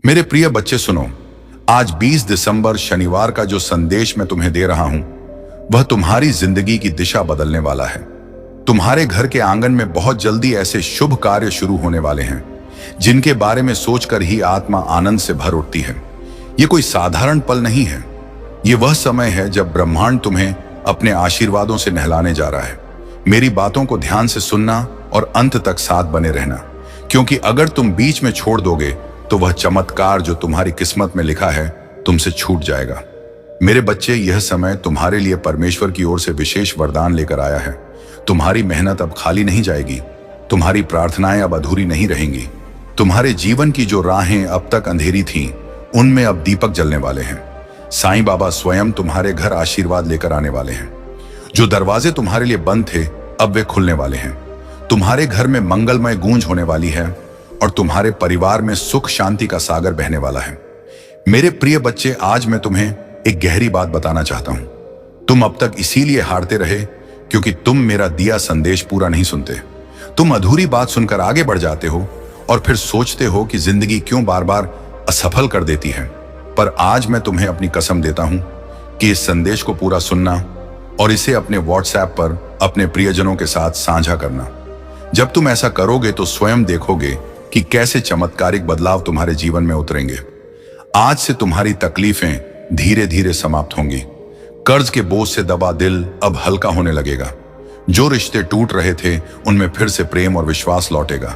मेरे प्रिय बच्चे सुनो, आज 20 दिसंबर शनिवार का जो संदेश मैं तुम्हें दे रहा हूं वह तुम्हारी जिंदगी की दिशा बदलने वाला है। तुम्हारे घर के आंगन में बहुत जल्दी ऐसे शुभ कार्य शुरू होने वाले हैं जिनके बारे में सोचकर ही आत्मा आनंद से भर उठती है। ये कोई साधारण पल नहीं है, ये वह समय है जब ब्रह्मांड तुम्हें अपने आशीर्वादों से नहलाने जा रहा है। मेरी बातों को ध्यान से सुनना और अंत तक साथ बने रहना, क्योंकि अगर तुम बीच में छोड़ दोगे तो वह चमत्कार जो तुम्हारी किस्मत में लिखा है तुमसे छूट जाएगा। मेरे बच्चे, यह समय तुम्हारे लिए परमेश्वर की ओर से विशेष वरदान लेकर आया है। तुम्हारी मेहनत अब खाली नहीं जाएगी, तुम्हारी प्रार्थनाएं अब अधूरी नहीं रहेंगी। तुम्हारे जीवन की जो राहें अब तक अंधेरी थीं, उनमें अब दीपक जलने वाले हैं। साईं बाबा स्वयं तुम्हारे घर आशीर्वाद लेकर आने वाले हैं। जो दरवाजे तुम्हारे लिए बंद थे अब वे खुलने वाले हैं। तुम्हारे घर में मंगलमय गूंज होने वाली है और तुम्हारे परिवार में सुख शांति का सागर बहने वाला है। मेरे प्रिय बच्चे, आज मैं तुम्हें एक गहरी बात बताना चाहता हूं। तुम अब तक इसीलिए हारते रहे क्योंकि तुम मेरा दिया संदेश पूरा नहीं सुनते। तुम अधूरी बात सुनकर आगे बढ़ जाते हो और फिर सोचते हो कि जिंदगी क्यों बार बार असफल कर देती है। पर आज मैं तुम्हें अपनी कसम देता हूं कि इस संदेश को पूरा सुनना और इसे अपने व्हाट्सएप पर अपने प्रियजनों के साथ साझा करना। जब तुम ऐसा करोगे तो स्वयं देखोगे कि कैसे चमत्कारिक बदलाव तुम्हारे जीवन में उतरेंगे। आज से तुम्हारी तकलीफें धीरे धीरे समाप्त होंगी। कर्ज के बोझ से दबा दिल अब हल्का होने लगेगा। जो रिश्ते टूट रहे थे उनमें फिर से प्रेम और विश्वास लौटेगा।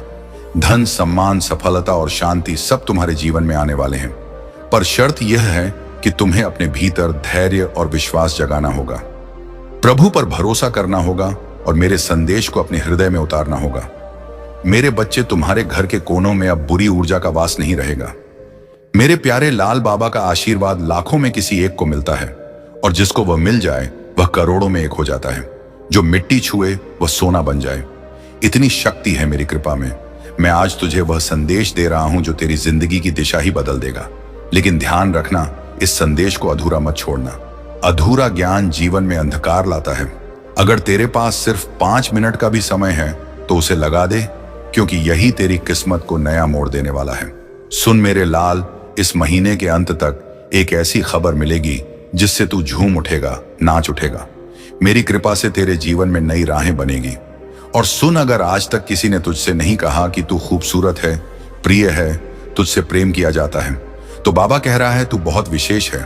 धन, सम्मान, सफलता और शांति सब तुम्हारे जीवन में आने वाले हैं। पर शर्त यह है कि तुम्हें अपने भीतर धैर्य और विश्वास जगाना होगा, प्रभु पर भरोसा करना होगा और मेरे संदेश को अपने हृदय में उतारना होगा। मेरे बच्चे, तुम्हारे घर के कोनों में अब बुरी ऊर्जा का वास नहीं रहेगा। मेरे प्यारे लाल बाबा का आशीर्वाद लाखों में किसी एक को मिलता है और जिसको वह मिल जाए वह करोड़ों में एक हो जाता है। जो मिट्टी छुए वह सोना बन जाए, इतनी शक्ति है मेरी कृपा में। मैं आज तुझे वह संदेश दे रहा हूं जो तेरी जिंदगी की दिशा ही बदल देगा। लेकिन ध्यान रखना, इस संदेश को अधूरा मत छोड़ना। अधूरा ज्ञान जीवन में अंधकार लाता है। अगर तेरे पास सिर्फ 5 मिनट का भी समय है तो उसे लगा दे, क्योंकि यही तेरी किस्मत को नया मोड़ देने वाला है। सुन मेरे लाल, इस महीने के अंत तक एक ऐसी खबर मिलेगी जिससे तू झूम उठेगा, नाच उठेगा। मेरी कृपा से तेरे जीवन में नई राहें बनेगी। और सुन, अगर आज तक किसी ने तुझसे नहीं कहा कि तू खूबसूरत है, प्रिय है, तुझसे प्रेम किया जाता है, तो बाबा कह रहा है तू बहुत विशेष है।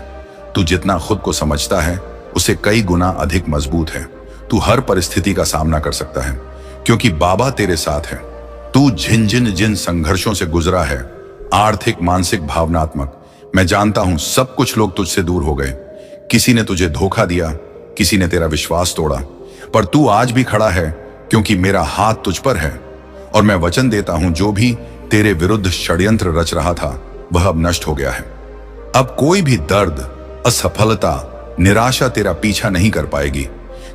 तू जितना खुद को समझता है उसे कई गुना अधिक मजबूत है। तू हर परिस्थिति का सामना कर सकता है क्योंकि बाबा तेरे साथ है। तू जिन संघर्षों से गुजरा है, आर्थिक, मानसिक, भावनात्मक, मैं जानता हूं सब कुछ लोग तुझसे दूर हो गए। किसी ने तुझे धोखा दिया, किसी ने तेरा विश्वास तोड़ा, पर तू आज भी खड़ा है क्योंकि मेरा हाथ तुझ पर है। और मैं वचन देता हूं, जो भी तेरे विरुद्ध षड्यंत्र रच रहा था वह अब नष्ट हो गया है। अब कोई भी दर्द, असफलता, निराशा तेरा पीछा नहीं कर पाएगी,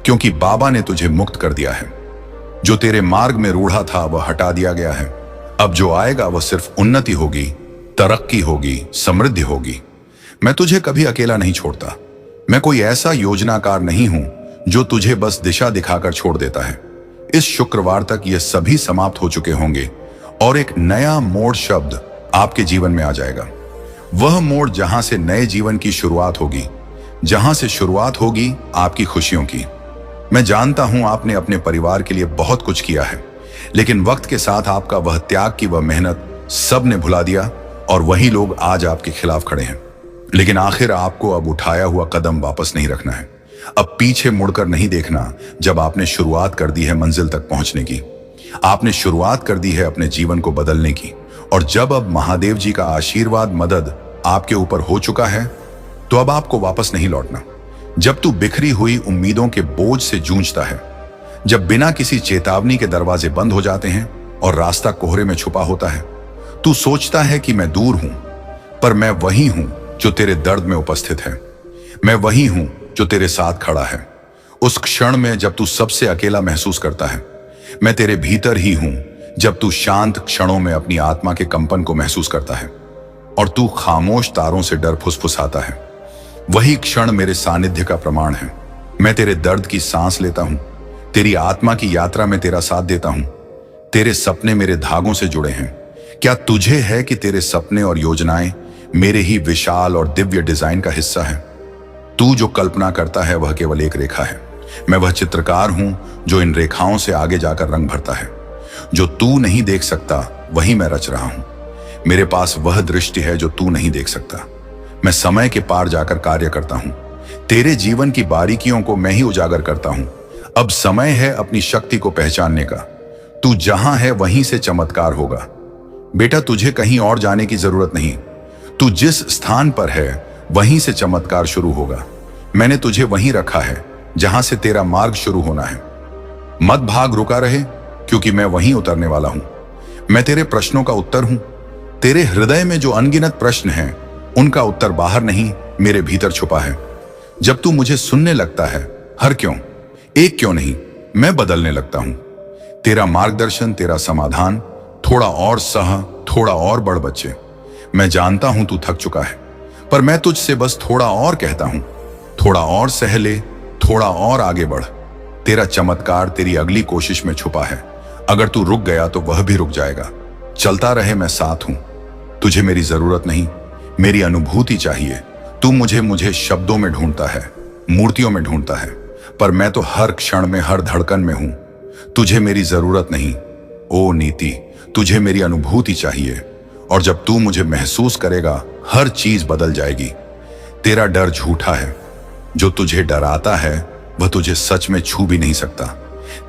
क्योंकि बाबा ने तुझे मुक्त कर दिया है। जो तेरे मार्ग में रूढ़ा था वह हटा दिया गया है। अब जो आएगा वह सिर्फ उन्नति होगी, तरक्की होगी, समृद्धि होगी। मैं तुझे कभी अकेला नहीं छोड़ता। मैं कोई ऐसा योजनाकार नहीं हूं जो तुझे बस दिशा दिखाकर छोड़ देता है। इस शुक्रवार तक ये सभी समाप्त हो चुके होंगे और एक नया मोड़ शब्द आपके जीवन में आ जाएगा। वह मोड़ जहां से नए जीवन की शुरुआत होगी, जहां से शुरुआत होगी आपकी खुशियों की। मैं जानता हूं आपने अपने परिवार के लिए बहुत कुछ किया है, लेकिन वक्त के साथ आपका वह त्याग की वह मेहनत सब ने भुला दिया और वही लोग आज आपके खिलाफ खड़े हैं। लेकिन आखिर आपको अब उठाया हुआ कदम वापस नहीं रखना है। अब पीछे मुड़कर नहीं देखना। जब आपने शुरुआत कर दी है मंजिल तक पहुंचने की, आपने शुरुआत कर दी है अपने जीवन को बदलने की, और जब अब महादेव जी का आशीर्वाद, मदद आपके ऊपर हो चुका है, तो अब आपको वापस नहीं लौटना। जब तू बिखरी हुई उम्मीदों के बोझ से जूझता है, जब बिना किसी चेतावनी के दरवाजे बंद हो जाते हैं और रास्ता कोहरे में छुपा होता है, तू सोचता है कि मैं दूर हूं, पर मैं वही हूं जो तेरे दर्द में उपस्थित है। मैं वही हूं जो तेरे साथ खड़ा है। उस क्षण में जब तू सबसे अकेला महसूस करता है, मैं तेरे भीतर ही हूं। जब तू शांत क्षणों में अपनी आत्मा के कंपन को महसूस करता है और तू खामोश तारों से डर फुसफुसाता है, वही क्षण मेरे सानिध्य का प्रमाण है। मैं तेरे दर्द की सांस लेता हूं, तेरी आत्मा की यात्रा में तेरा साथ देता हूं। तेरे सपने मेरे धागों से जुड़े हैं, क्या तुझे है कि तेरे सपने और योजनाएं मेरे ही विशाल और दिव्य डिजाइन का हिस्सा है? तू जो कल्पना करता है वह केवल एक रेखा है। मैं वह चित्रकार हूं जो इन रेखाओं से आगे जाकर रंग भरता है। जो तू नहीं देख सकता वही मैं रच रहा हूं। मेरे पास वह दृष्टि है जो तू नहीं देख सकता। मैं समय के पार जाकर कार्य करता हूं। तेरे जीवन की बारीकियों को मैं ही उजागर करता हूं। अब समय है अपनी शक्ति को पहचानने का। तू जहां है वहीं से चमत्कार होगा। बेटा, तुझे कहीं और जाने की जरूरत नहीं। तू जिस स्थान पर है वहीं से चमत्कार शुरू होगा। मैंने तुझे वहीं रखा है जहां से तेरा मार्ग शुरू होना है। मत भाग, रुका रहे, क्योंकि मैं वहीं उतरने वाला हूं। मैं तेरे प्रश्नों का उत्तर हूं। तेरे हृदय में जो अनगिनत प्रश्न हैं, उनका उत्तर बाहर नहीं, मेरे भीतर छुपा है। जब तू मुझे सुनने लगता है, हर क्यों, एक क्यों नहीं, मैं बदलने लगता हूं। तेरा मार्गदर्शन, तेरा समाधान, थोड़ा और सह, थोड़ा और बढ़ बच्चे। मैं जानता हूं तू थक चुका है, पर मैं तुझसे बस थोड़ा और कहता हूं। थोड़ा और सह ले, थोड़ा और आगे बढ़। तेरा चमत्कार तेरी अगली कोशिश में छुपा है। अगर तू रुक गया तो वह भी रुक जाएगा। चलता रहे, मैं साथ हूं। तुझे मेरी जरूरत नहीं, मेरी अनुभूति चाहिए। तू मुझे शब्दों में ढूंढता है, मूर्तियों में ढूंढता है, पर मैं तो हर क्षण में, हर धड़कन में हूं। तुझे मेरी जरूरत नहीं, ओ नीति, तुझे मेरी अनुभूति चाहिए। और जब तू मुझे महसूस करेगा, हर चीज बदल जाएगी। तेरा डर झूठा है। जो तुझे डराता है वह तुझे सच में छू भी नहीं सकता।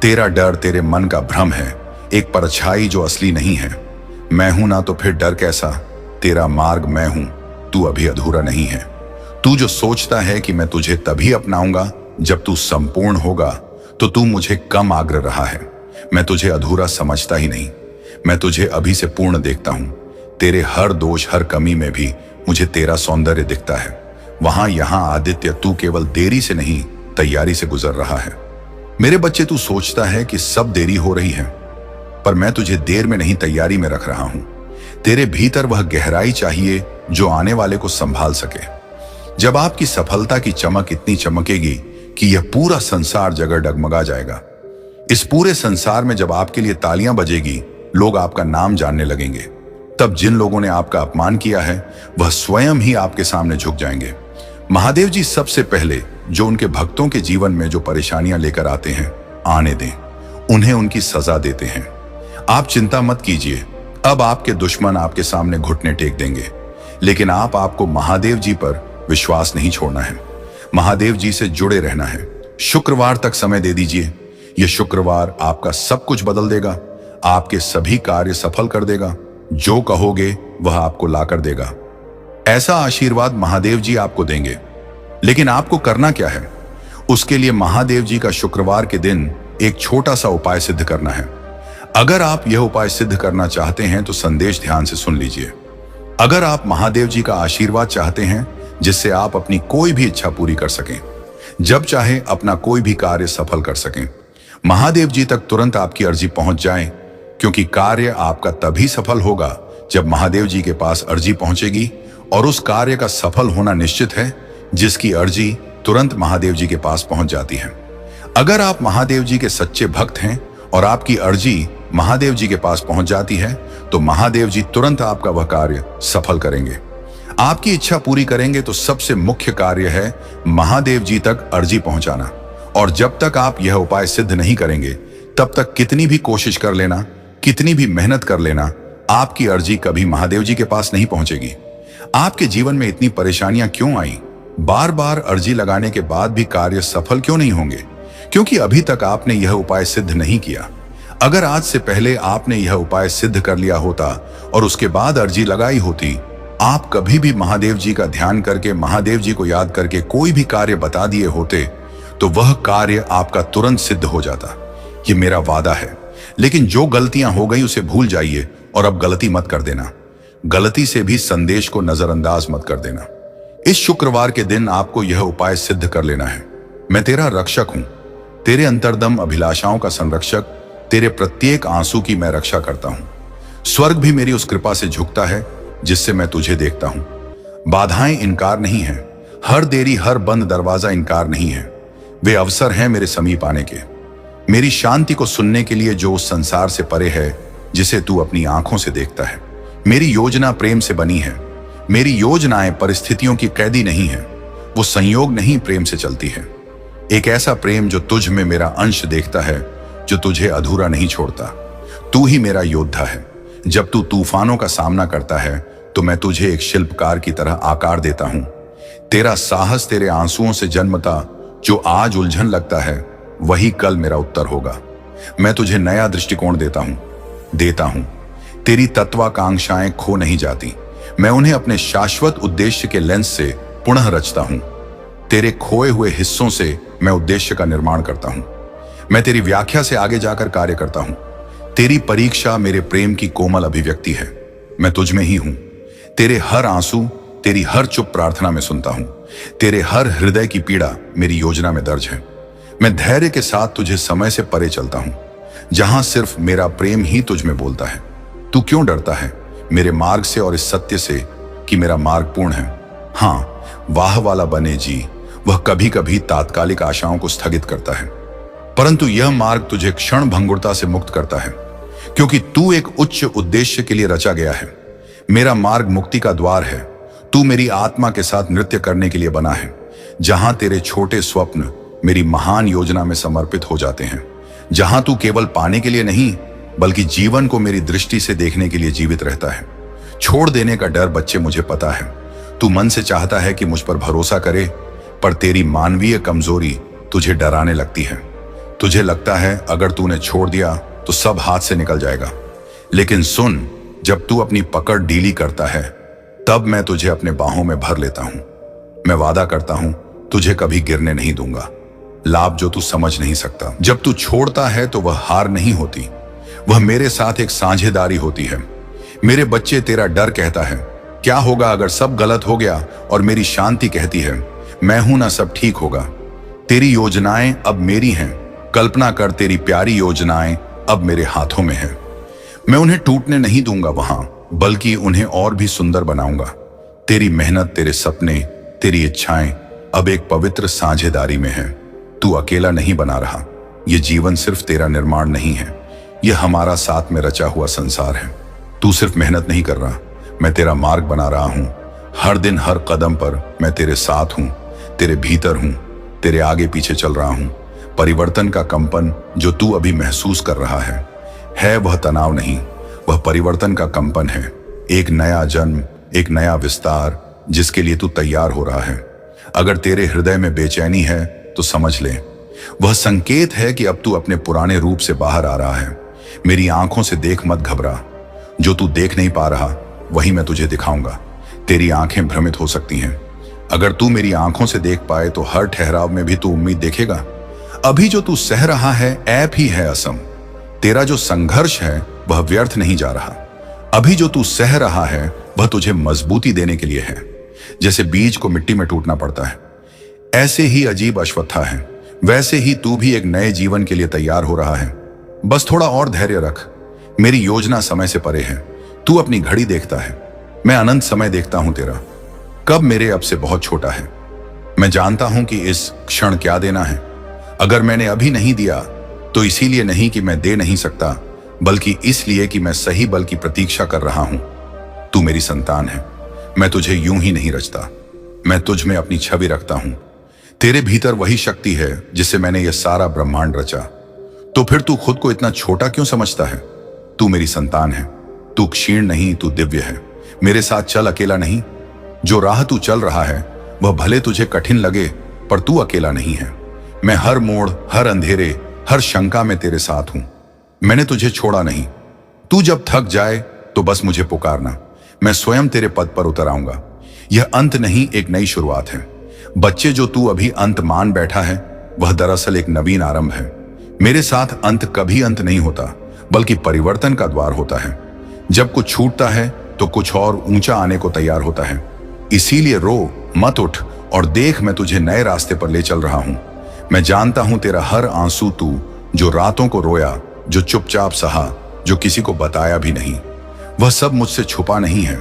तेरा डर तेरे मन का भ्रम है, एक परछाई जो असली नहीं है। मैं हूं ना, तो फिर डर कैसा? तेरा मार्ग मैं हूं, तू अभी अधूरा नहीं है। तू जो सोचता है कि मैं तुझे तभी अपनाऊंगा जब तू संपूर्ण होगा, तो तू मुझे कम आग्रह रहा है। मैं तुझे अधूरा समझता ही नहीं। मैं तुझे अभी से पूर्ण देखता हूं। तेरे हर दोष, हर कमी में भी मुझे तेरा सौंदर्य दिखता है। वहां यहां आदित्य, तू केवल देरी से नहीं, तैयारी से गुजर रहा है। मेरे बच्चे, तू सोचता है कि सब देरी हो रही है, पर मैं तुझे देर में नहीं, तैयारी में रख रहा हूं। तेरे भीतर वह गहराई चाहिए जो आने वाले को संभाल सके। जब आपकी सफलता की चमक इतनी चमकेगी कि यह पूरा संसार जगह डगमगा जाएगा। इस पूरे संसार में जब आपके लिए तालियां बजेगी, लोग आपका नाम जानने लगेंगे। तब जिन लोगों ने आपका अपमान किया है, वह स्वयं ही आपके सामने झुक जाएंगे। महादेव जी सबसे पहले जो उनके भक्तों के जीवन में जो परेशानियां लेकर आते हैं, आने दें, उन्हें उनकी सजा देते हैं। आप चिंता मत कीजिए, अब आपके दुश्मन आपके सामने घुटने टेक देंगे। लेकिन आपको महादेव जी पर विश्वास नहीं छोड़ना है। महादेव जी से जुड़े रहना है। शुक्रवार तक समय दे दीजिए। यह शुक्रवार आपका सब कुछ बदल देगा, आपके सभी कार्य सफल कर देगा। जो कहोगे वह आपको लाकर देगा। ऐसा आशीर्वाद महादेव जी आपको देंगे। लेकिन आपको करना क्या है? उसके लिए महादेव जी का शुक्रवार के दिन एक छोटा सा उपाय सिद्ध करना है। अगर आप यह उपाय सिद्ध करना चाहते हैं तो संदेश ध्यान से सुन लीजिए। अगर आप महादेव जी का आशीर्वाद चाहते हैं जिससे आप अपनी कोई भी इच्छा पूरी कर सकें, जब चाहे अपना कोई भी कार्य सफल कर सकें, महादेव जी तक तुरंत आपकी अर्जी पहुंच जाए, क्योंकि कार्य आपका तभी सफल होगा जब महादेव जी के पास अर्जी पहुंचेगी। और उस कार्य का सफल होना निश्चित है जिसकी अर्जी तुरंत महादेव जी के पास पहुंच जाती है। अगर आप महादेव जी के सच्चे भक्त हैं और आपकी अर्जी महादेव जी के पास पहुंच जाती है, तो महादेव जी तुरंत आपका वह कार्य सफल करेंगे। आपकी इच्छा पूरी करेंगे। तो सबसे मुख्य कार्य है महादेव जी तक अर्जी पहुंचाना। और जब तक आप यह उपाय सिद्ध नहीं करेंगे, तब तक कितनी भी कोशिश कर लेना, कितनी भी मेहनत कर लेना, आपकी अर्जी कभी महादेव जी के पास नहीं पहुंचेगी। आपके जीवन में इतनी परेशानियां क्यों आई? बार बार अर्जी लगाने के बाद भी कार्य सफल क्यों नहीं होंगे? क्योंकि अभी तक आपने यह उपाय सिद्ध नहीं किया। अगर आज से पहले आपने यह उपाय सिद्ध कर लिया होता और उसके बाद अर्जी लगाई होती, आप कभी भी महादेव जी का ध्यान करके, महादेव जी को याद करके कोई भी कार्य बता दिए होते, तो वह कार्य आपका तुरंत सिद्ध हो जाता। ये मेरा वादा है। लेकिन जो गलतियां हो गई उसे भूल जाइए और अब गलती मत कर देना। गलती से भी संदेश को नजरअंदाज मत कर देना। इस शुक्रवार के दिन आपको यह उपाय सिद्ध कर लेना है। मैं तेरा रक्षक हूं, तेरे अंतर्दम अभिलाषाओं का संरक्षक। तेरे प्रत्येक आंसू की मैं रक्षा करता हूं। स्वर्ग भी मेरी उस कृपा से झुकता है जिससे मैं तुझे देखता हूं। बाधाएं इनकार नहीं है, हर देरी, हर बंद दरवाजा इनकार नहीं है। वे अवसर हैं मेरे समीप आने के, मेरी शांति को सुनने के लिए, जो उस संसार से परे है जिसे तू अपनी आंखों से देखता है। मेरी योजना प्रेम से बनी है। मेरी योजनाएं परिस्थितियों की कैदी नहीं है, वो संयोग नहीं प्रेम से चलती है। एक ऐसा प्रेम जो तुझ में मेरा अंश देखता है, जो तुझे अधूरा नहीं छोड़ता। तू ही मेरा योद्धा है। जब तू तूफानों का सामना करता है तो मैं तुझे एक शिल्पकार की तरह आकार देता हूं। तेरा साहस तेरे आंसुओं से जन्मता, जो आज उलझन लगता है वही कल मेरा उत्तर होगा। मैं तुझे नया दृष्टिकोण देता हूं। तेरी तत्वाकांक्षाएं खो नहीं जाती, मैं उन्हें अपने शाश्वत उद्देश्य के लेंस से पुनः रचता हूं। तेरे खोए हुए हिस्सों से मैं उद्देश्य का निर्माण करता हूं। मैं तेरी व्याख्या से आगे जाकर कार्य करता हूं। तेरी परीक्षा मेरे प्रेम की कोमल अभिव्यक्ति है। मैं तुझ में ही हूं। तेरे हर आंसू, तेरी हर चुप प्रार्थना में सुनता हूं। तेरे हर हृदय की पीड़ा मेरी योजना में दर्ज है। मैं धैर्य के साथ तुझे समय से परे चलता हूं, जहां सिर्फ मेरा प्रेम ही तुझ में बोलता है। तू क्यों डरता है मेरे मार्ग से और इस सत्य से कि मेरा मार्ग पूर्ण है? हाँ, वाह वाला बने जी, वह कभी कभी तात्कालिक आशाओं को स्थगित करता है, परंतु यह मार्ग तुझे क्षण भंगुरता से मुक्त करता है, क्योंकि तू एक उच्च उद्देश्य के लिए रचा गया है। मेरा मार्ग मुक्ति का द्वार है। तू मेरी आत्मा के साथ नृत्य करने के लिए बना है, जहां तेरे छोटे स्वप्न मेरी महान योजना में समर्पित हो जाते हैं। जहां तू केवल पाने के लिए नहीं, बल्कि जीवन को मेरी दृष्टि से देखने के लिए जीवित रहता है। छोड़ देने का डर बच्चे मुझे पता है। तू मन से चाहता है कि मुझ पर भरोसा करे, पर तेरी मानवीय कमजोरी तुझे डराने लगती है। तुझे लगता है अगर तूने छोड़ दिया तो सब हाथ से निकल जाएगा। लेकिन सुन, जब तू अपनी पकड़ ढीली करता है तब मैं तुझे अपने बाहों में भर लेता हूं। मैं वादा करता हूं तुझे कभी गिरने नहीं दूंगा। लाभ जो तू समझ नहीं सकता। जब तू छोड़ता है तो वह हार नहीं होती, वह मेरे साथ एक साझेदारी होती है। मेरे बच्चे, तेरा डर कहता है क्या होगा अगर सब गलत हो गया, और मेरी शांति कहती है मैं हूं ना, सब ठीक होगा। तेरी योजनाएं अब मेरी हैं। कल्पना कर, तेरी प्यारी योजनाएं अब मेरे हाथों में हैं। मैं उन्हें टूटने नहीं दूंगा वहां, बल्कि उन्हें और भी सुंदर बनाऊंगा। तेरी मेहनत, तेरे सपने, तेरी इच्छाएं अब एक पवित्र साझेदारी में है। तू अकेला नहीं बना रहा। यह जीवन सिर्फ तेरा निर्माण नहीं है, यह हमारा साथ में रचा हुआ संसार है। तू सिर्फ मेहनत नहीं कर रहा, मैं तेरा मार्ग बना रहा हूं। हर दिन हर कदम पर मैं तेरे साथ हूं, तेरे भीतर हूं, तेरे आगे पीछे चल रहा हूं। परिवर्तन का कंपन जो तू अभी महसूस कर रहा है वह तनाव नहीं, वह परिवर्तन का कंपन है। एक नया जन्म, एक नया विस्तार जिसके लिए तू तैयार हो रहा है। अगर तेरे हृदय में बेचैनी है तो समझ ले, वह संकेत है कि अब तू अपने पुराने रूप से बाहर आ रहा है। मेरी आंखों से देख मत घबरा। जो तू देख नहीं पा रहा वही मैं तुझे दिखाऊंगा। तेरी आंखें भ्रमित हो सकती हैं, अगर तू मेरी आंखों से देख पाए तो हर ठहराव में भी तू उम्मीद देखेगा। अभी जो तू सह रहा है ऐप ही है असम। तेरा जो संघर्ष है वह व्यर्थ नहीं जा रहा। अभी जो तू सह रहा है वह तुझे मजबूती देने के लिए है। जैसे बीज को मिट्टी में टूटना पड़ता है, ऐसे ही अजीब अश्वत्था है, वैसे ही तू भी एक नए जीवन के लिए तैयार हो रहा है। बस थोड़ा और धैर्य रख। मेरी योजना समय से परे है। तू अपनी घड़ी देखता है, मैं अनंत समय देखता हूं तेरा। कब मेरे अब से बहुत छोटा है। मैं जानता हूं कि इस क्षण क्या देना है। अगर मैंने अभी नहीं दिया तो इसीलिए नहीं कि मैं दे नहीं सकता, बल्कि इसलिए कि मैं सही बल की प्रतीक्षा कर रहा हूं। तू मेरी संतान है। मैं तुझे यूं ही नहीं रचता, मैं तुझ में अपनी छवि रखता हूं। तेरे भीतर वही शक्ति है जिससे मैंने यह सारा ब्रह्मांड रचा। तो फिर तू खुद को इतना छोटा क्यों समझता है? तू मेरी संतान है। तू क्षीण नहीं, तू दिव्य है। मेरे साथ चल, अकेला नहीं। जो राह तू चल रहा है वह भले तुझे कठिन लगे, पर तू अकेला नहीं है। मैं हर मोड़, हर अंधेरे, हर शंका में तेरे साथ हूं। मैंने तुझे छोड़ा नहीं। तू जब थक जाए तो बस मुझे पुकारना, मैं स्वयं तेरे पद पर उतर आऊंगा। यह अंत नहीं, एक नई शुरुआत है। बच्चे, जो तू अभी अंत मान बैठा है वह दरअसल एक नवीन आरंभ है। मेरे साथ अंत कभी अंत नहीं होता, बल्कि परिवर्तन का द्वार होता है। जब कुछ छूटता है तो कुछ और ऊंचा आने को तैयार होता है। इसीलिए रो मत, उठ और देख, मैं तुझे नए रास्ते पर ले चल रहा हूं। मैं जानता हूं तेरा हर आंसू, तू जो रातों को रोया, जो चुपचाप सहा, जो किसी को बताया भी नहीं, वह सब मुझसे छुपा नहीं है।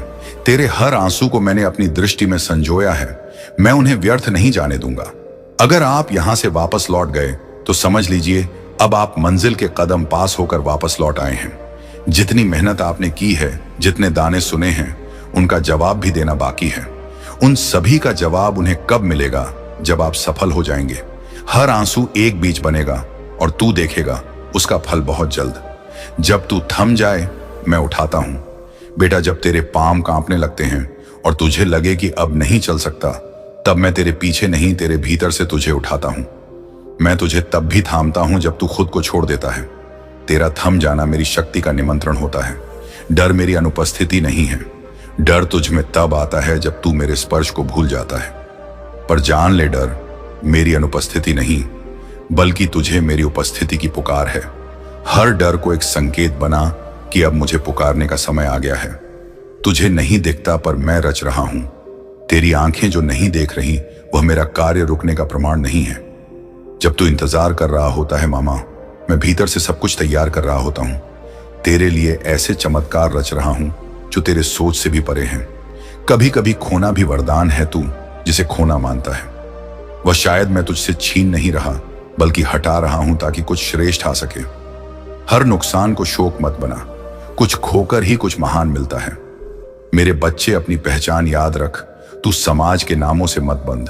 तेरे हर आंसू को मैंने अपनी दृष्टि में संजोया है। मैं उन्हें व्यर्थ नहीं जाने दूंगा। अगर आप यहां से वापस लौट गए तो समझ लीजिए अब आप मंजिल के कदम पास होकर वापस लौट आए हैं। जितनी मेहनत आपने की है, जितने दाने सुने हैं, उनका जवाब भी देना बाकी है। उन सभी का जवाब उन्हें कब मिलेगा? जब आप सफल हो जाएंगे। हर आंसू एक बीज बनेगा और तू देखेगा उसका फल बहुत जल्द। जब तू थम जाए, मैं उठाता हूं। बेटा, जब तेरे पांव कांपने लगते हैं और तुझे लगे कि अब नहीं चल सकता, तब मैं तेरे पीछे नहीं, तेरे भीतर से तुझे उठाता हूं। मैं तुझे तब भी थामता हूं जब तू खुद को छोड़ देता है। तेरा थम जाना मेरी शक्ति का निमंत्रण होता है। डर मेरी अनुपस्थिति नहीं है। डर तुझ में तब आता है जब तू मेरे स्पर्श को भूल जाता है। पर जान ले, डर मेरी अनुपस्थिति नहीं, बल्कि तुझे मेरी उपस्थिति की पुकार है। हर डर को एक संकेत बना कि अब मुझे पुकारने का समय आ गया है। तुझे नहीं दिखता, पर मैं रच रहा हूं। तेरी आंखें जो नहीं देख रही, वह मेरा कार्य रुकने का प्रमाण नहीं है। जब तू इंतजार कर रहा होता है मामा, मैं भीतर से सब कुछ तैयार कर रहा होता हूं। तेरे लिए ऐसे चमत्कार रच रहा हूं जो तेरे सोच से भी परे हैं। कभी कभी खोना भी वरदान है, तू जिसे खोना मानता है। वह शायद मैं तुझसे छीन नहीं रहा, बल्कि हटा रहा हूं ताकि कुछ श्रेष्ठ आ सके। हर नुकसान को शोक मत बना। कुछ खोकर ही कुछ महान मिलता है। मेरे बच्चे, अपनी पहचान याद रख। तू समाज के नामों से मत बंध।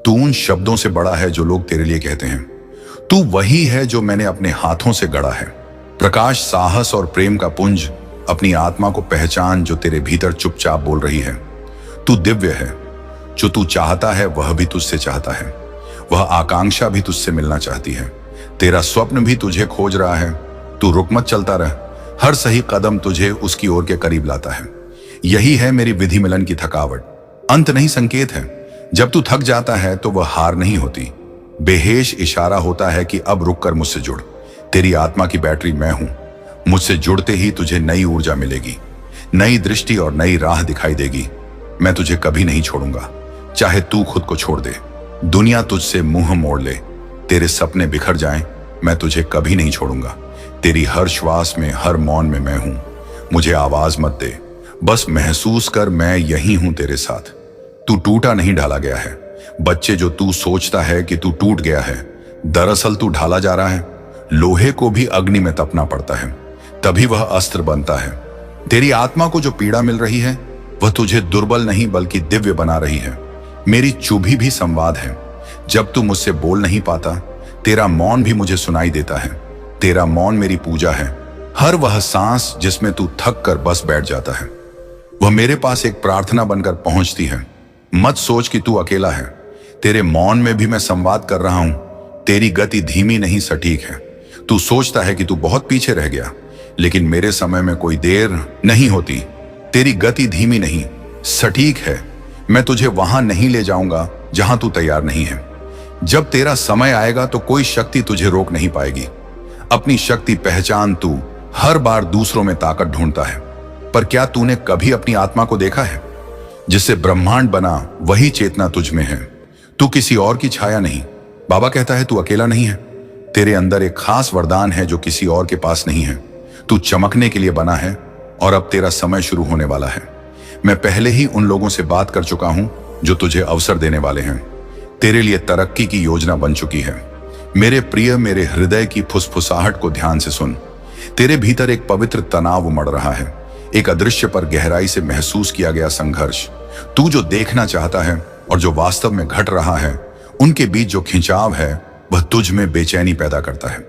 तू उन शब्दों से बड़ा है जो लोग तेरे लिए कहते हैं। तू वही है जो मैंने अपने हाथों से गढ़ा है। प्रकाश, साहस और प्रेम का पुंज। अपनी आत्मा को पहचान जो तेरे भीतर चुपचाप बोल रही है। तू दिव्य है। जो तू चाहता है वह भी तुझसे चाहता है। वह आकांक्षा भी तुझसे मिलना चाहती है। तेरा स्वप्न भी तुझे खोज रहा है। तू रुक मत, चलता रह। हर सही कदम तुझे उसकी ओर के करीब लाता है। यही है मेरी विधि मिलन की थकावट। अंत नहीं, संकेत है। जब तू थक जाता है तो वह हार नहीं होती, बेहेश इशारा होता है कि अब रुक कर मुझसे जुड़। तेरी आत्मा की बैटरी मैं हूं। मुझसे जुड़ते ही तुझे नई ऊर्जा मिलेगी, नई दृष्टि और नई राह दिखाई देगी। मैं तुझे कभी नहीं छोड़ूंगा, चाहे तू खुद को छोड़ दे। दुनिया तुझसे मुंह मोड़ ले, तेरे सपने बिखर जाएं, मैं तुझे कभी नहीं छोड़ूंगा। तेरी हर श्वास में, हर मौन में मैं हूं। मुझे आवाज मत दे, बस महसूस कर मैं यही हूं तेरे साथ। तू टूटा नहीं, ढाला गया है। बच्चे, जो तू सोचता है कि तू टूट गया है, दरअसल तू ढाला जा रहा है। लोहे को भी अग्नि में तपना पड़ता है, तभी वह अस्त्र बनता है। तेरी आत्मा को जो पीड़ा मिल रही है, वह तुझे दुर्बल नहीं बल्कि दिव्य बना रही है। मेरी चुभी भी संवाद है। जब तू मुझसे बोल नहीं पाता, तेरा मौन भी मुझे सुनाई देता है। तेरा मौन मेरी पूजा है। हर वह सांस जिसमें तू थक कर बस बैठ जाता है, वह मेरे पास एक प्रार्थना बनकर पहुंचती है। मत सोच कि तू अकेला है। तेरे मौन में भी मैं संवाद कर रहा हूं। तेरी गति धीमी नहीं, सटीक है। तू सोचता है कि तू बहुत पीछे रह गया, लेकिन मेरे समय में कोई देर नहीं होती। तेरी गति धीमी नहीं, सटीक है। मैं तुझे वहां नहीं ले जाऊंगा जहां तू तैयार नहीं है। जब तेरा समय आएगा तो कोई शक्ति तुझे रोक नहीं पाएगी। अपनी शक्ति पहचान। तू हर बार दूसरों में ताकत ढूंढता है, पर क्या तूने कभी अपनी आत्मा को देखा है? जिससे ब्रह्मांड बना वही चेतना तुझ में है। तू किसी और की छाया नहीं। बाबा कहता है तू अकेला नहीं है। तेरे अंदर एक खास वरदान है जो किसी और के पास नहीं है। तू चमकने के लिए बना है और अब तेरा समय शुरू होने वाला है। मैं पहले ही उन लोगों से बात कर चुका हूं जो तुझे अवसर देने वाले हैं। तेरे लिए तरक्की की योजना बन चुकी है। मेरे प्रिय, मेरे हृदय की फुसफुसाहट को ध्यान से सुन। तेरे भीतर एक पवित्र तनाव उमड़ रहा है, एक अदृश्य पर गहराई से महसूस किया गया संघर्ष। तू जो देखना चाहता है और जो वास्तव में घट रहा है, उनके बीच जो खिंचाव है, वह तुझ में बेचैनी पैदा करता है।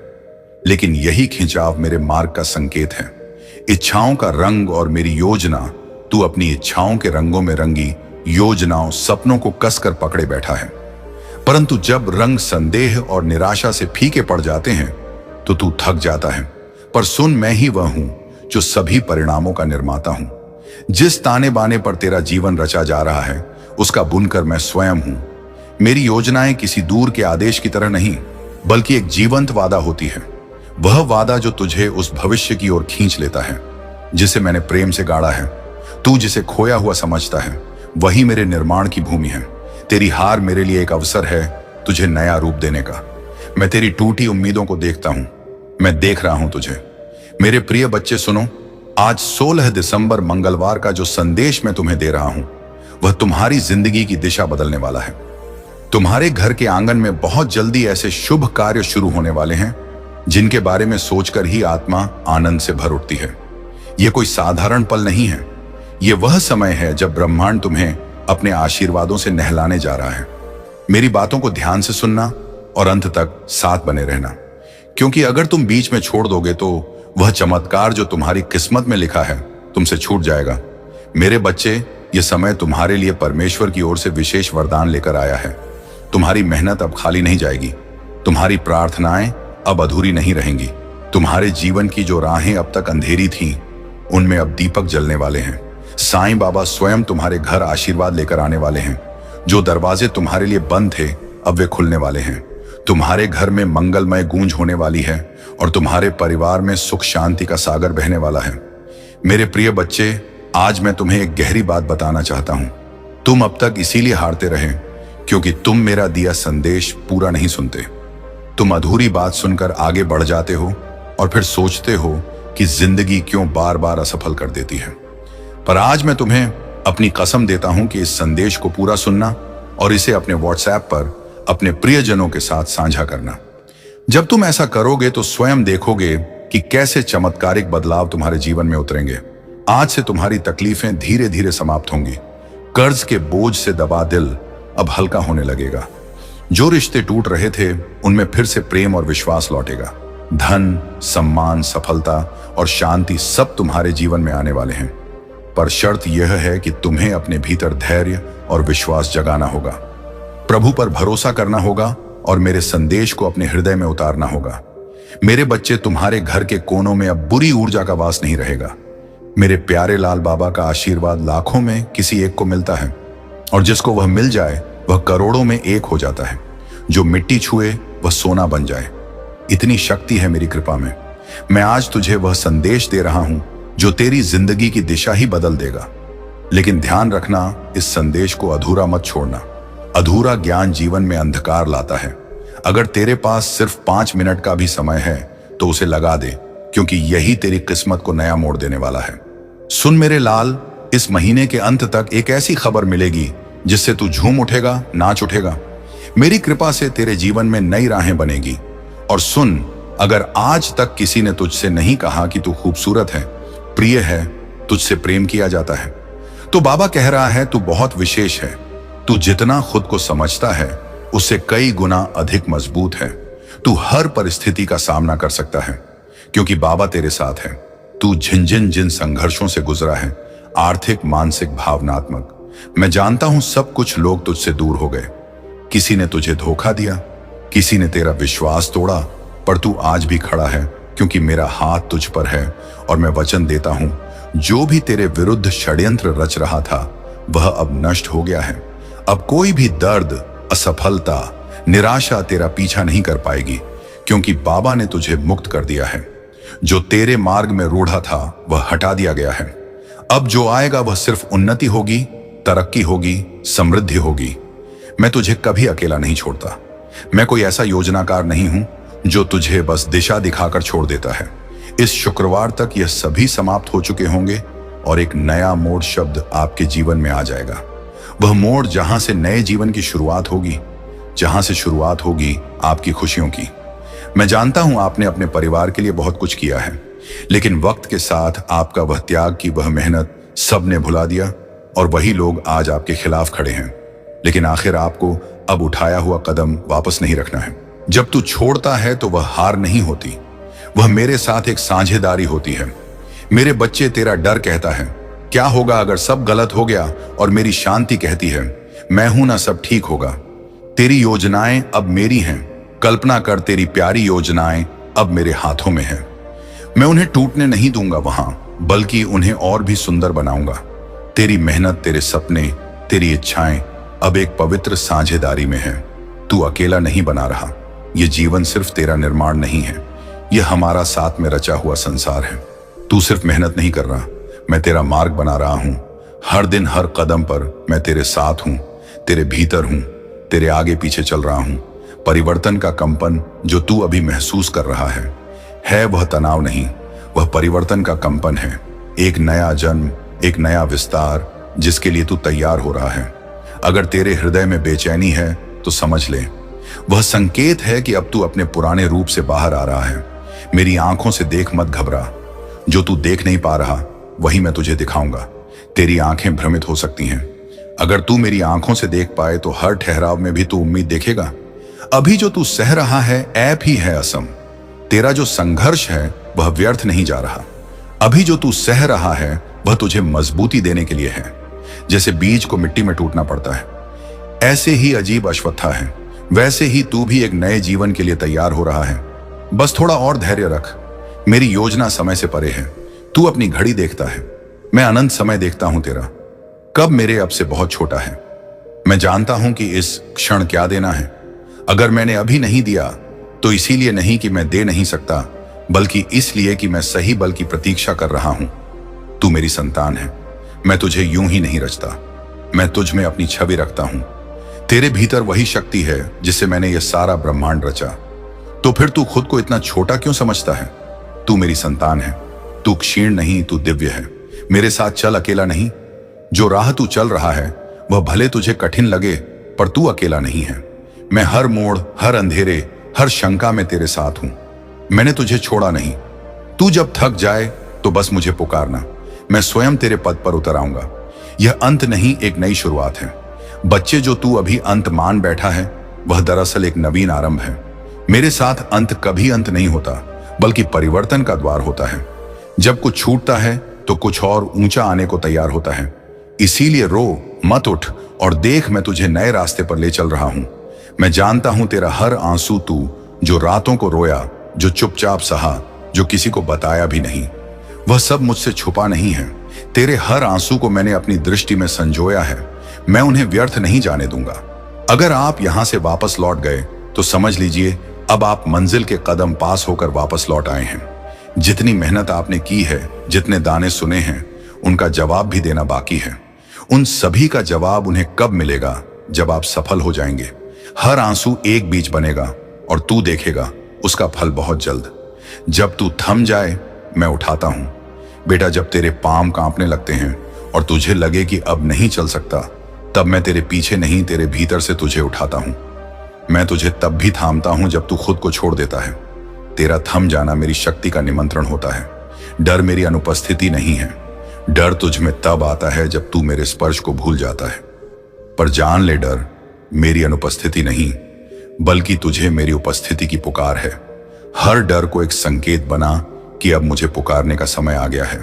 लेकिन यही खिंचाव मेरे मार्ग का संकेत है। इच्छाओं का रंग और मेरी योजना। तू अपनी इच्छाओं के रंगों में रंगी योजनाओं, सपनों को कसकर पकड़े बैठा है। परंतु जब रंग संदेह और निराशा से फीके पड़ जाते हैं तो तू थक जाता है। पर सुन, मैं ही वह हूं जो सभी परिणामों का निर्माता हूं। जिस ताने बाने पर तेरा जीवन रचा जा रहा है, उसका बुनकर मैं स्वयं हूं। मेरी योजनाएं किसी दूर के आदेश की तरह नहीं, बल्कि एक जीवंत वादा होती है। वह वादा जो तुझे उस भविष्य की ओर खींच लेता है जिसे मैंने प्रेम से गाड़ा है। तू जिसे खोया हुआ समझता है, वही मेरे निर्माण की भूमि है। तेरी हार मेरे लिए एक अवसर है तुझे नया रूप देने का। मैं तेरी टूटी उम्मीदों को देखता हूं। मैं देख रहा हूं तुझे। मेरे प्रिय बच्चे, सुनो। आज 16 दिसंबर मंगलवार का जो संदेश मैं तुम्हें दे रहा हूं, वह तुम्हारी जिंदगी की दिशा बदलने वाला है। तुम्हारे घर के आंगन में बहुत जल्दी ऐसे शुभ कार्य शुरू होने वाले हैं जिनके बारे में सोचकर ही आत्मा आनंद से भर उठती है। ये कोई साधारण पल नहीं है। ये वह समय है जब ब्रह्मांड तुम्हें अपने आशीर्वादों से नहलाने जा रहा है। मेरी बातों को ध्यान से सुनना और अंत तक साथ बने रहना, क्योंकि अगर तुम बीच में छोड़ दोगे तो वह चमत्कार जो तुम्हारी किस्मत में लिखा है तुमसे छूट जाएगा। मेरे बच्चे, यह समय तुम्हारे लिए परमेश्वर की ओर से विशेष वरदान लेकर आया है। तुम्हारी मेहनत अब खाली नहीं जाएगी, तुम्हारी प्रार्थनाएं अब अधूरी नहीं रहेंगी। तुम्हारे जीवन की जो राहें अब तक अंधेरी थीं, उनमें अब दीपक जलने वाले हैं। साईं बाबा स्वयं तुम्हारे घर आशीर्वाद लेकर आने वाले हैं। जो दरवाजे तुम्हारे लिए बंद थे, अब वे खुलने वाले हैं। तुम्हारे घर में मंगलमय गूंज होने वाली है और तुम्हारे परिवार में सुख शांति का सागर बहने वाला है। मेरे प्रिय बच्चे, आज मैं तुम्हें एक गहरी बात बताना चाहता हूं। तुम अब तक इसीलिए हारते रहे क्योंकि तुम मेरा दिया संदेश पूरा नहीं सुनते। तुम अधूरी बात सुनकर आगे बढ़ जाते हो और फिर सोचते हो कि जिंदगी क्यों बार बार असफल कर देती है। पर आज मैं तुम्हें अपनी कसम देता हूं कि इस संदेश को पूरा सुनना और इसे अपने व्हाट्सएप पर अपने प्रियजनों के साथ साझा करना। जब तुम ऐसा करोगे तो स्वयं देखोगे कि कैसे चमत्कारिक बदलाव तुम्हारे जीवन में उतरेंगे। आज से तुम्हारी तकलीफें धीरे धीरे समाप्त होंगी। कर्ज के बोझ से दबा दिल अब हल्का होने लगेगा। जो रिश्ते टूट रहे थे, उनमें फिर से प्रेम और विश्वास लौटेगा। धन, सम्मान, सफलता और शांति सब तुम्हारे जीवन में आने वाले हैं। पर शर्त यह है कि तुम्हें अपने भीतर धैर्य और विश्वास जगाना होगा, प्रभु पर भरोसा करना होगा और मेरे संदेश को अपने हृदय में उतारना होगा। मेरे बच्चे, तुम्हारे घर के कोनों में अब बुरी ऊर्जा का वास नहीं रहेगा। मेरे प्यारे लाल बाबा का आशीर्वाद लाखों में किसी एक को मिलता है और जिसको वह मिल जाए वह करोड़ों में एक हो जाता है। जो मिट्टी छुए वह सोना बन जाए, इतनी शक्ति है मेरी कृपा में। मैं आज तुझे वह संदेश दे रहा हूं जो तेरी जिंदगी की दिशा ही बदल देगा। लेकिन ध्यान रखना, इस संदेश को अधूरा मत छोड़ना। अधूरा ज्ञान जीवन में अंधकार लाता है। अगर तेरे पास सिर्फ 5 मिनट का भी समय है तो उसे लगा दे, क्योंकि यही तेरी किस्मत को नया मोड़ देने वाला है। सुन मेरे लाल, इस महीने के अंत तक एक ऐसी खबर मिलेगी जिससे तू झूम उठेगा, नाच उठेगा। मेरी कृपा से तेरे जीवन में नई राहें बनेगी। और सुन, अगर आज तक किसी ने तुझसे नहीं कहा कि तू खूबसूरत है, प्रिय है, तुझसे प्रेम किया जाता है, तो बाबा कह रहा है तू बहुत विशेष है। तू जितना खुद को समझता है उससे कई गुना अधिक मजबूत है। तू हर परिस्थिति का सामना कर सकता है क्योंकि बाबा तेरे साथ है। तू जिन संघर्षों से गुजरा है, आर्थिक, मानसिक, भावनात्मक, मैं जानता हूं सब कुछ लोग तुझसे दूर हो गए। किसी ने तुझे धोखा दिया, किसी ने तेरा विश्वास तोड़ा, पर तू आज भी खड़ा है क्योंकि मेरा हाथ तुझ पर है और मैं वचन देता हूं, जो भी तेरे विरुद्ध षड्यंत्र रच रहा था वह अब नष्ट हो गया है। अब कोई भी दर्द, असफलता, निराशा तेरा पीछा नहीं कर पाएगी, क्योंकि बाबा ने तुझे मुक्त कर दिया है। जो तेरे मार्ग में रूढ़ा था वह हटा दिया गया है। अब जो आएगा वह सिर्फ उन्नति होगी, तरक्की होगी, समृद्धि होगी। मैं तुझे कभी अकेला नहीं छोड़ता। मैं कोई ऐसा योजनाकार नहीं हूं जो तुझे बस दिशा दिखाकर छोड़ देता है। इस शुक्रवार तक यह सभी समाप्त हो चुके होंगे और एक नया मोड़ शब्द आपके जीवन में आ जाएगा। वह मोड़ जहां से नए जीवन की शुरुआत होगी, जहां से शुरुआत होगी आपकी खुशियों की। मैं जानता हूं आपने अपने परिवार के लिए बहुत कुछ किया है, लेकिन वक्त के साथ आपका वह त्याग की वह मेहनत सबने भुला दिया और वही लोग आज आपके खिलाफ खड़े हैं। लेकिन आखिर आपको अब उठाया हुआ कदम वापस नहीं रखना है। जब तू छोड़ता है तो वह हार नहीं होती, वह मेरे साथ एक साझेदारी होती है। मेरे बच्चे, तेरा डर कहता है क्या होगा अगर सब गलत हो गया, और मेरी शांति कहती है मैं हूं ना, सब ठीक होगा। तेरी योजनाएं अब मेरी हैं। कल्पना कर, तेरी प्यारी योजनाएं अब मेरे हाथों में हैं। मैं उन्हें टूटने नहीं दूंगा वहां, बल्कि उन्हें और भी सुंदर बनाऊंगा। तेरी मेहनत, तेरे सपने, तेरी इच्छाएं अब एक पवित्र साझेदारी में है। तू अकेला नहीं बना रहा। यह जीवन सिर्फ तेरा निर्माण नहीं है, यह हमारा साथ में रचा हुआ संसार है। तू सिर्फ मेहनत नहीं कर रहा, मैं तेरा मार्ग बना रहा हूं। हर दिन, हर कदम पर मैं तेरे साथ हूं, तेरे भीतर हूं, तेरे आगे पीछे चल रहा हूं। परिवर्तन का कंपन जो तू अभी महसूस कर रहा है वह तनाव नहीं, वह परिवर्तन का कंपन है। एक नया जन्म, एक नया विस्तार जिसके लिए तू तैयार हो रहा है। अगर तेरे हृदय में बेचैनी है तो समझ ले, वह संकेत है कि अब तू अपने पुराने रूप से बाहर आ रहा है। मेरी आंखों से देख, मत घबरा। जो तू देख नहीं पा रहा वही मैं तुझे दिखाऊंगा। तेरी आंखें भ्रमित हो सकती हैं। अगर तू मेरी आंखों से देख पाए तो हर ठहराव में भी तू उम्मीद देखेगा। अभी जो तू सह रहा है ऐप ही है असम। तेरा जो संघर्ष है वह व्यर्थ नहीं जा रहा। अभी जो तू सह रहा है वह तुझे मजबूती देने के लिए है। जैसे बीज को मिट्टी में टूटना पड़ता है, ऐसे ही अजीब अश्वत्था है, वैसे ही तू भी एक नए जीवन के लिए तैयार हो रहा है। बस थोड़ा और धैर्य रख। मेरी योजना समय से परे है। तू अपनी घड़ी देखता है, मैं अनंत समय देखता हूं तेरा। कब मेरे अब से बहुत छोटा है। मैं जानता हूं कि इस क्षण क्या देना है। अगर मैंने अभी नहीं दिया तो इसीलिए नहीं कि मैं दे नहीं सकता, बल्कि इसलिए कि मैं सही बल की प्रतीक्षा कर रहा हूं। तू मेरी संतान है। मैं तुझे यूं ही नहीं रचता, मैं तुझ में अपनी छवि रखता हूं। तेरे भीतर वही शक्ति है जिससे मैंने यह सारा ब्रह्मांड रचा। तो फिर तू खुद को इतना छोटा क्यों समझता है। तू मेरी संतान है। तू क्षीण नहीं, तू दिव्य है। मेरे साथ चल, अकेला नहीं। जो राह तू चल रहा है वह भले तुझे कठिन लगे, पर तू अकेला नहीं है। मैं हर मोड़, हर अंधेरे, हर शंका में तेरे साथ हूं। मैंने तुझे छोड़ा नहीं। तू जब थक जाए तो बस मुझे पुकारना, मैं स्वयं तेरे पद पर उतर आऊंगा। यह अंत नहीं, एक नई शुरुआत है। बच्चे, जो तू अभी अंत मान बैठा है वह दरअसल एक नवीन आरंभ है। मेरे साथ अंत कभी अंत नहीं होता, बल्कि परिवर्तन का द्वार होता है। जब कुछ छूटता है तो कुछ और ऊंचा आने को तैयार होता है। इसीलिए रो मत, उठ और देख, मैं तुझे नए रास्ते पर ले चल रहा हूं। मैं जानता हूं तेरा हर आंसू, तू जो रातों को रोया, जो चुपचाप सहा, जो किसी को बताया भी नहीं, वह सब मुझसे छुपा नहीं है। तेरे हर आंसू को मैंने अपनी दृष्टि में संजोया है। मैं उन्हें व्यर्थ नहीं जाने दूंगा। अगर आप यहां से वापस लौट गए तो समझ लीजिए अब आप मंजिल के कदम पास होकर वापस लौट आए हैं। जितनी मेहनत आपने की है, जितने दाने सुने हैं, उनका जवाब भी देना बाकी है। उन सभी का जवाब उन्हें कब मिलेगा, जब आप सफल हो जाएंगे। हर आंसू एक बीज बनेगा और तू देखेगा उसका फल बहुत जल्द। जब तू थम जाए मैं उठाता हूं। बेटा, जब तेरे पांव कांपने लगते हैं और तुझे लगे कि अब नहीं चल सकता, तब मैं तेरे पीछे नहीं, तेरे भीतर से तुझे उठाता हूं। मैं तुझे तब भी थामता हूं जब तू खुद को छोड़ देता है। तेरा थम जाना मेरी शक्ति का निमंत्रण होता है। डर मेरी अनुपस्थिति नहीं है। डर तुझ में तब आता है जब तू मेरे स्पर्श को भूल जाता है। पर जान ले, डर मेरी अनुपस्थिति नहीं, बल्कि तुझे मेरी उपस्थिति की पुकार है। हर डर को एक संकेत बना कि अब मुझे पुकारने का समय आ गया है।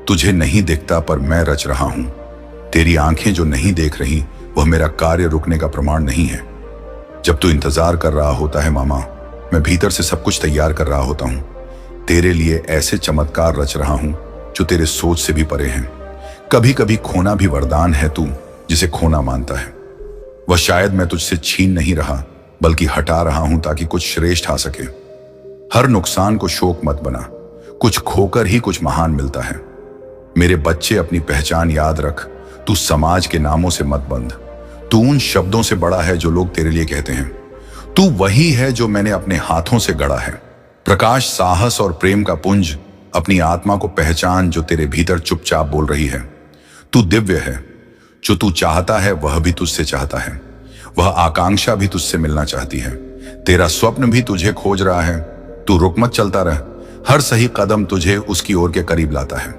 तुझे नहीं दिखता, पर मैं रच रहा हूं। तेरी आंखें जो नहीं देख रही वह मेरा कार्य रुकने का प्रमाण नहीं है। जब तू इंतजार कर रहा होता है मामा, मैं भीतर से सब कुछ तैयार कर रहा होता हूं। तेरे लिए ऐसे चमत्कार रच रहा हूं जो तेरे सोच से भी परे हैं। कभी कभी खोना भी वरदान है। तू जिसे खोना मानता है वह शायद मैं तुझसे छीन नहीं रहा, बल्कि हटा रहा हूं ताकि कुछ श्रेष्ठ आ सके। हर नुकसान को शोक मत बना। कुछ खोकर ही कुछ महान मिलता है। मेरे बच्चे, अपनी पहचान याद रख। तू समाज के नामों से मत बंध। तू उन शब्दों से बड़ा है जो लोग तेरे लिए कहते हैं। तू वही है जो मैंने अपने हाथों से गढ़ा है। प्रकाश, साहस और प्रेम का पुंज। अपनी आत्मा को पहचान जो तेरे भीतर चुपचाप बोल रही है। तू दिव्य है। जो तू चाहता है वह भी तुझसे चाहता है। वह आकांक्षा भी तुझसे मिलना चाहती है। तेरा स्वप्न भी तुझे खोज रहा है। तू रुक मत, चलता रह। हर सही कदम तुझे उसकी ओर के करीब लाता है।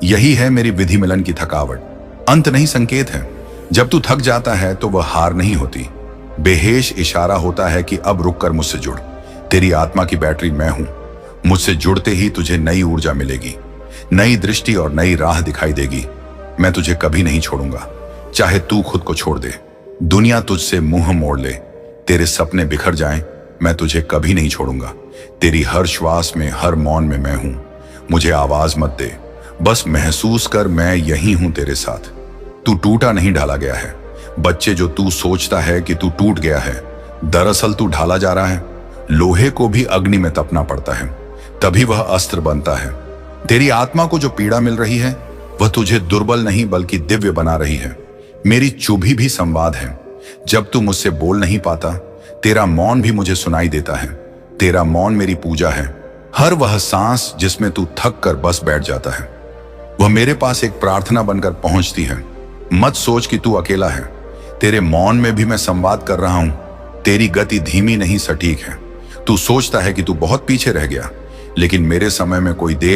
यही है मेरी विधि मिलन की थकावट। अंत नहीं, संकेत है। जब तू थक जाता है तो वह हार नहीं होती, बेहेश इशारा होता है कि अब रुक कर मुझसे जुड़। तेरी आत्मा की बैटरी मैं हूं। मुझसे जुड़ते ही तुझे नई ऊर्जा मिलेगी, नई दृष्टि और नई राह दिखाई देगी। मैं तुझे कभी नहीं छोड़ूंगा, चाहे तू खुद को छोड़ दे, दुनिया तुझसे मुंह मोड़ ले, तेरे सपने बिखर जाएं, मैं तुझे कभी नहीं छोड़ूंगा। तेरी हर श्वास में, हर मौन में मैं हूं। मुझे आवाज मत दे, बस महसूस कर मैं यही हूं तेरे साथ। तू टूटा नहीं, ढाला गया है। बच्चे, जो तू सोचता है कि तू टूट गया है, दरअसल तू ढाला जा रहा है। लोहे को भी अग्नि में तपना पड़ता है, तभी वह अस्त्र बनता है। तेरी आत्मा को जो पीड़ा मिल रही है वह तुझे दुर्बल नहीं बल्कि दिव्य बना रही है। मेरी चुभी भी संवाद है। जब तू मुझसे बोल नहीं पाता, तेरा मौन भी मुझे सुनाई देता है। तेरा मौन मेरी पूजा है। हर वह सांस जिसमें तू थक कर बस बैठ जाता है, वह मेरे पास एक प्रार्थना बनकर पहुंचती है। मत सोच कि तू अकेला है। तेरे मौन में भी मैं संवाद कर रहा हूं। तेरी गति धीमी नहीं, सटीक है। तू सोचता है कि तू बहुत पीछे रह गया, लेकिन मेरे समय में कोई देर